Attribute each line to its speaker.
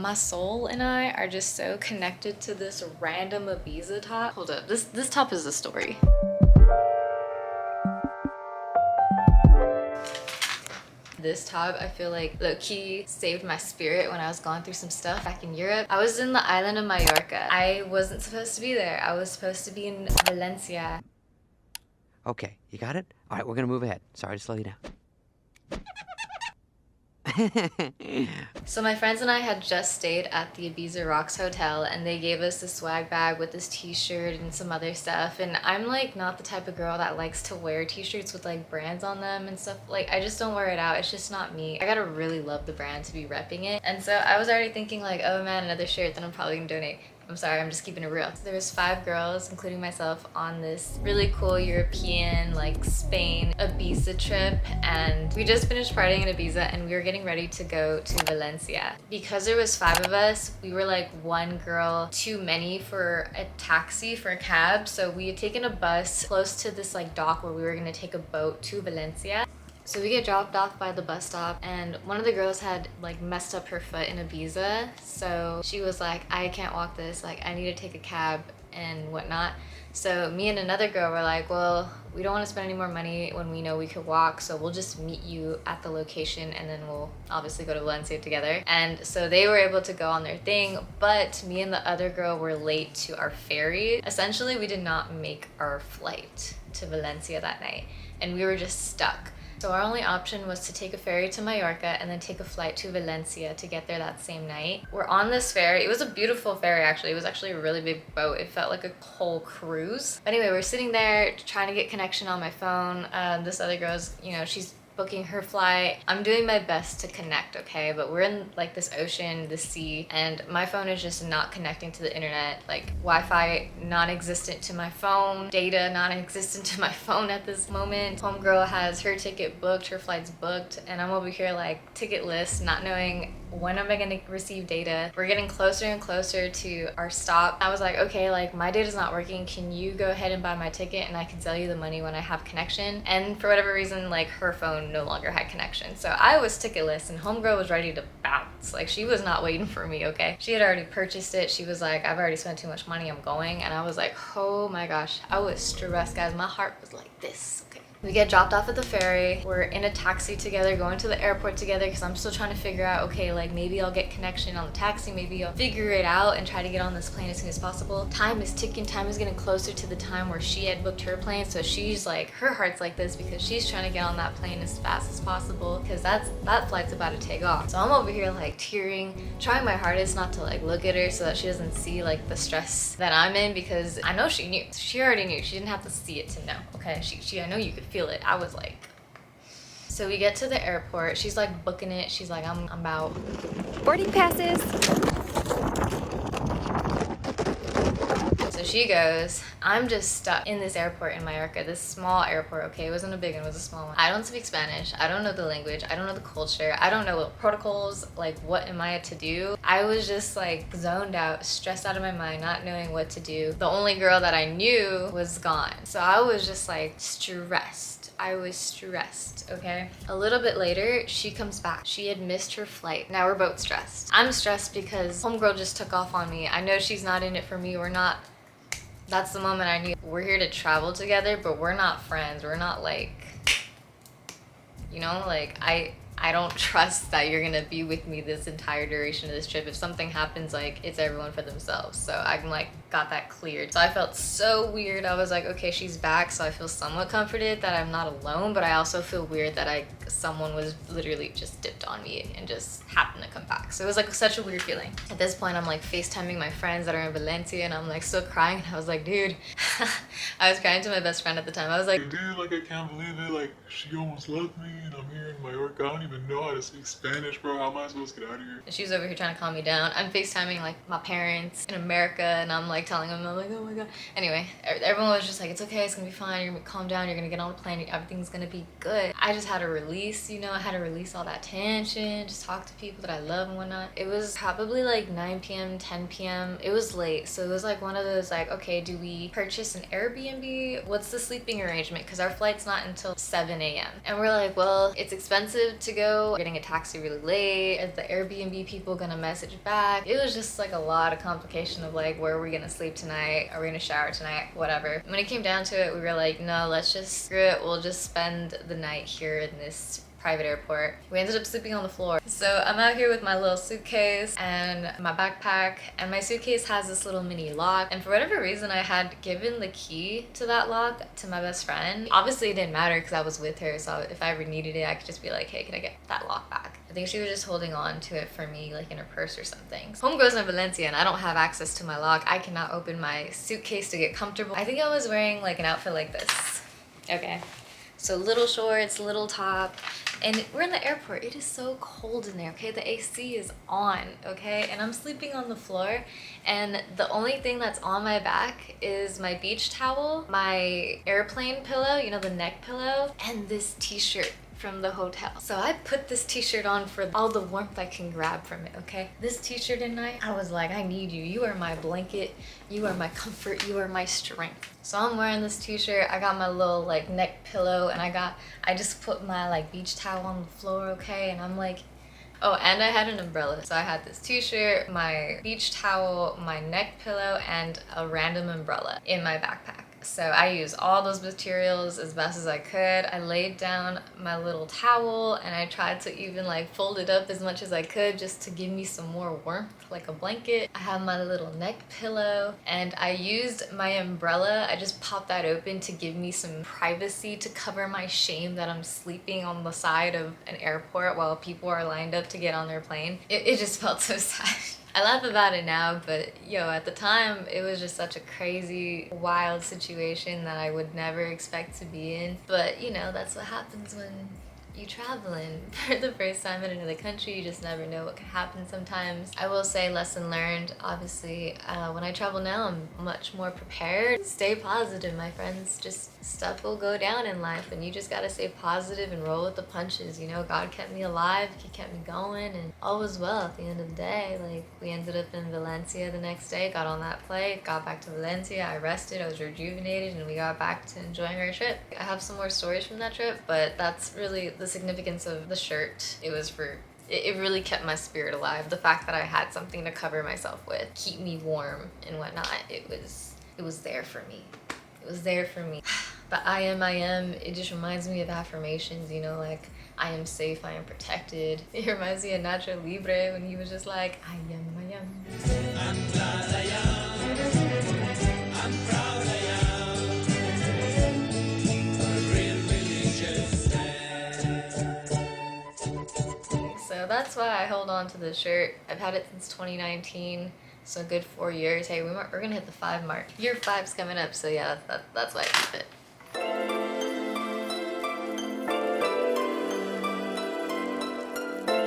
Speaker 1: My soul and I are just so connected to this random Ibiza top. Hold up, this top is a story. This top, I feel like low-key saved my spirit when I was going through some stuff back in Europe. I was in the island of Majorca. I wasn't supposed to be there. I was supposed to be in Valencia.
Speaker 2: Okay, you got it? All right, we're gonna move ahead. Sorry to slow you down.
Speaker 1: So my friends and I had just stayed at the Ibiza Rocks Hotel, and they gave us this swag bag with this t-shirt and some other stuff, and I'm like not the type of girl that likes to wear t-shirts with like brands on them and stuff. Like, I just don't wear it out. It's just not me. I gotta really love the brand to be repping it. And so I was already thinking like, oh man, another shirt that I'm probably gonna donate. I'm sorry, I'm just keeping it real. So there was 5 girls, including myself, on this really cool European, like Spain, Ibiza trip. And we just finished partying in Ibiza and we were getting ready to go to Valencia. Because there was 5 of us, we were like 1 girl too many for a taxi, for a cab. So we had taken a bus close to this like dock where we were gonna take a boat to Valencia. So we get dropped off by the bus stop, and one of the girls had like messed up her foot in Ibiza, so she was like, I can't walk this, like I need to take a cab and whatnot. So me and another girl were like, well, we don't want to spend any more money when we know we could walk, so we'll just meet you at the location and then we'll obviously go to Valencia together. And so they were able to go on their thing, but me and the other girl were late to our ferry. Essentially, we did not make our flight to Valencia that night, and we were just stuck. So our only option was to take a ferry to Majorca and then take a flight to Valencia to get there that same night. We're on this ferry. It was a beautiful ferry, actually. It was actually a really big boat. It felt like a whole cruise. But anyway, we're sitting there trying to get connection on my phone. This other girl's, you know, she's booking her flight. I'm doing my best to connect, okay? But we're in like this ocean, the sea, and my phone is just not connecting to the internet. Like Wi-Fi non-existent to my phone, data non-existent to my phone at this moment. Homegirl has her ticket booked, her flight's booked, and I'm over here like ticket list, not knowing when am I gonna receive data. We're getting closer and closer to our stop. I was like, okay, like my data's not working. Can you go ahead and buy my ticket and I can sell you the money when I have connection? And for whatever reason, like her phone no longer had connection. So I was ticketless and homegirl was ready to bounce. Like she was not waiting for me, okay? She had already purchased it. She was like, I've already spent too much money, I'm going. And I was like, oh my gosh, I was stressed, guys. My heart was like this, okay? We get dropped off at the ferry. We're in a taxi together, going to the airport together because I'm still trying to figure out, okay, like maybe I'll get connection on the taxi, maybe I'll figure it out and try to get on this plane as soon as possible. Time is ticking, time is getting closer to the time where she had booked her plane, so she's like, her heart's like this because she's trying to get on that plane as fast as possible because that flight's about to take off. So I'm over here like tearing, trying my hardest not to like look at her so that she doesn't see like the stress that I'm in, because I know she knew. She already knew. She didn't have to see it to know, okay? I know you could feel it. I was like, so we get to the airport. She's like booking it. She's like, I'm about
Speaker 3: boarding passes.
Speaker 1: So she goes, I'm just stuck in this airport in Majorca, this small airport, okay? It wasn't a big one, it was a small one. I don't speak Spanish. I don't know the language. I don't know the culture. I don't know what protocols, like what am I to do? I was just like zoned out, stressed out of my mind, not knowing what to do. The only girl that I knew was gone. So I was just like stressed. I was stressed, okay? A little bit later, she comes back. She had missed her flight. Now we're both stressed. I'm stressed because homegirl just took off on me. I know she's not in it for me. We're not. That's the moment I knew we're here to travel together, but we're not friends. We're not like, you know, like I don't trust that you're gonna be with me this entire duration of this trip. If something happens, like it's everyone for themselves. So I'm like, got that cleared. So I felt so weird. I was like, okay, she's back, so I feel somewhat comforted that I'm not alone, but I also feel weird that someone was literally just dipped on me and just happened to come back. So it was like such a weird feeling. At this point, I'm like FaceTiming my friends that are in Valencia, and I'm like still crying. And I was like, dude, I was crying to my best friend at the time. I was like,
Speaker 4: dude, like I can't believe it. Like she almost left me, and I'm here in Majorca. I don't even know how to speak Spanish, bro. How am I supposed to get out of here?
Speaker 1: and she was over here trying to calm me down. I'm FaceTiming like my parents in America, and I'm like telling them, I'm like, oh my god. Anyway, everyone was just like, it's okay, it's gonna be fine, you're gonna calm down, you're gonna get on the plane, everything's gonna be good. I just had to release, you know, I had to release all that tension, just talk to people that I love and whatnot. It was probably like 9 p.m., 10 p.m. It was late, so it was like one of those like, okay, do we purchase an air Airbnb? What's the sleeping arrangement? Because our flight's not until 7 a.m. And we're like, well, it's expensive to go. We're getting a taxi really late. Is the Airbnb people gonna message back? It was just like a lot of complication of like, where are we gonna sleep tonight? Are we gonna shower tonight? Whatever. When it came down to it, we were like, no, let's just screw it. We'll just spend the night here in this private airport. We ended up sleeping on the floor. So I'm out here with my little suitcase and my backpack, and my suitcase has this little mini lock, and for whatever reason I had given the key to that lock to my best friend. Obviously it didn't matter because I was with her, so if I ever needed it I could just be like, hey, can I get that lock back? I think she was just holding on to it for me, like in her purse or something. Homegirl's in Valencia and I don't have access to my lock. I cannot open my suitcase to get comfortable. I think I was wearing like an outfit like this. Okay. So little shorts, little top, and we're in the airport. It is so cold in there, okay? The AC is on, okay? And I'm sleeping on the floor, and the only thing that's on my back is my beach towel, my airplane pillow, you know, the neck pillow, and this t-shirt from the hotel. So I put this t-shirt on for all the warmth I can grab from it, okay? This t-shirt at night, I was like, I need you. You are my blanket. You are my comfort. You are my strength. So I'm wearing this t-shirt. I got my little like neck pillow, and I just put my like beach towel on the floor, okay? And I'm like, oh, and I had an umbrella. So I had this t-shirt, my beach towel, my neck pillow, and a random umbrella in my backpack. So I used all those materials as best as I could. I laid down my little towel and I tried to even like fold it up as much as I could just to give me some more warmth, like a blanket. I have my little neck pillow and I used my umbrella. I just popped that open to give me some privacy, to cover my shame that I'm sleeping on the side of an airport while people are lined up to get on their plane. It just felt so sad. I laugh about it now, but yo, at the time, it was just such a crazy, wild situation that I would never expect to be in. But you know, that's what happens when you traveling for the first time in another country. You just never know what can happen sometimes. I will say, lesson learned, obviously. When I travel now, I'm much more prepared. Stay positive, my friends. Just stuff will go down in life and you just gotta stay positive and roll with the punches. You know, God kept me alive, He kept me going, and all was well at the end of the day. Like, we ended up in Valencia the next day, got on that flight, got back to Valencia, I rested, I was rejuvenated, and we got back to enjoying our trip. I have some more stories from that trip, but that's really the significance of the shirt. It really kept my spirit alive. The fact that I had something to cover myself with, keep me warm and whatnot, it was there for me. It was there for me. But I am, it just reminds me of affirmations, you know, like, I am safe, I am protected. It reminds me of Nacho Libre when he was just like, I am.
Speaker 3: I'm glad I am. I'm proud I am. A real religious man.
Speaker 1: So that's why I hold on to this shirt. I've had it since 2019. So a good 4 years. Hey, we're gonna hit the 5 mark. Year 5's coming up, so yeah, that's why I keep it.